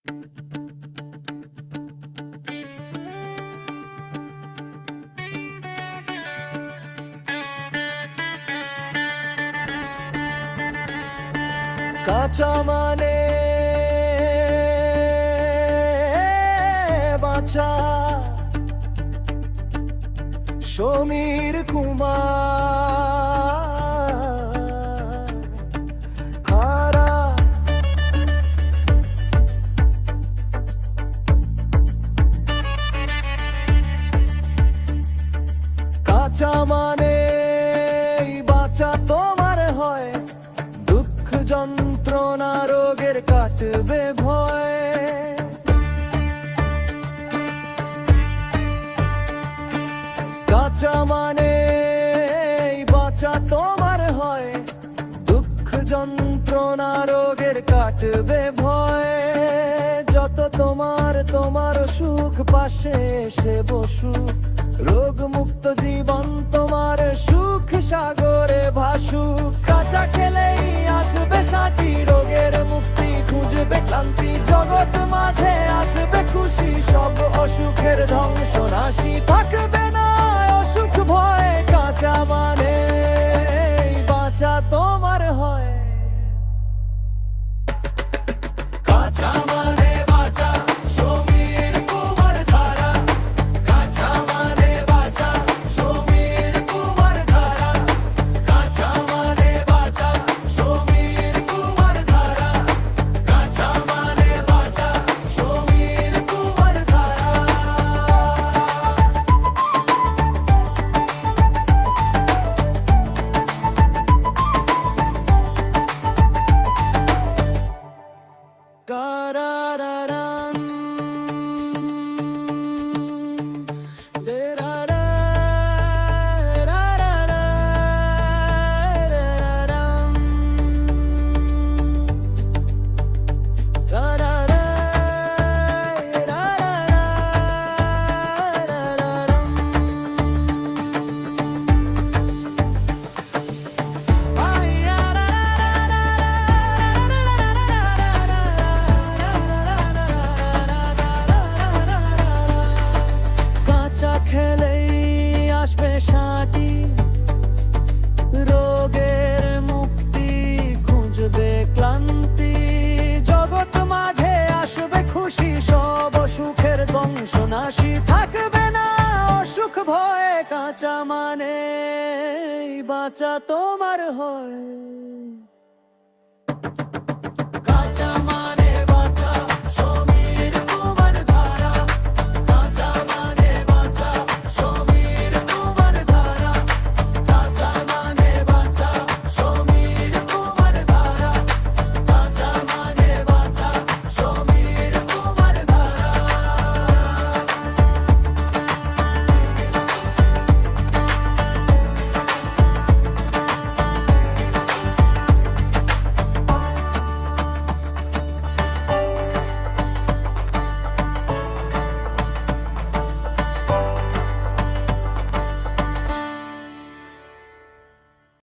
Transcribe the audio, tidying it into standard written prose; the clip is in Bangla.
কাঁচা মানে বাঁচা। সমীর কুমার খারা। কাঁচা মানে বাঁচা তোমার হয়, দুঃখ যন্ত্রণা রোগের কাটবে ভয়। কাঁচা মানে বাঁচা তোমার হয়, দুঃখ যন্ত্রণা রোগের কাটবে ভয়। যত তোমার সুখ পাশে এসে বসুক, রোগ মুক্ত জীবন তোমার সুখ সাগরে ভাসুক। কাঁচা খেলেই আসবে শান্তি, রোগের মুক্তি খুঁজবে ক্লান্তি। জগৎ মাঝে আসবে খুশি, সব অসুখের ধ্বংস নাশি। থাকবে না অসুখ ভয়, কাঁচা মানে বাঁচা তোমার হয়। কাঁচা মানে বাঁচা, সমীর কুমার ধারা। কাঁচা মানে বাঁচা, সমীর কুমার ধারা। কাঁচা মানে বাঁচা, সমীর কুমার ধারা। কাঁচা মানে বাঁচা, সমীর কুমার ধারা। কারারারাম, দেরারারারারারারাম, কাঁচা খেলেই আসবে শান্তি, রোগের মুক্তি খুঁজবে ক্লান্তি। জগৎ মাঝে আসবে খুশি, সব অসুখের ধ্বংস নাশি। থাকবে না অসুখ ভয়, কাঁচা মানে বাঁচা তোমার হয়।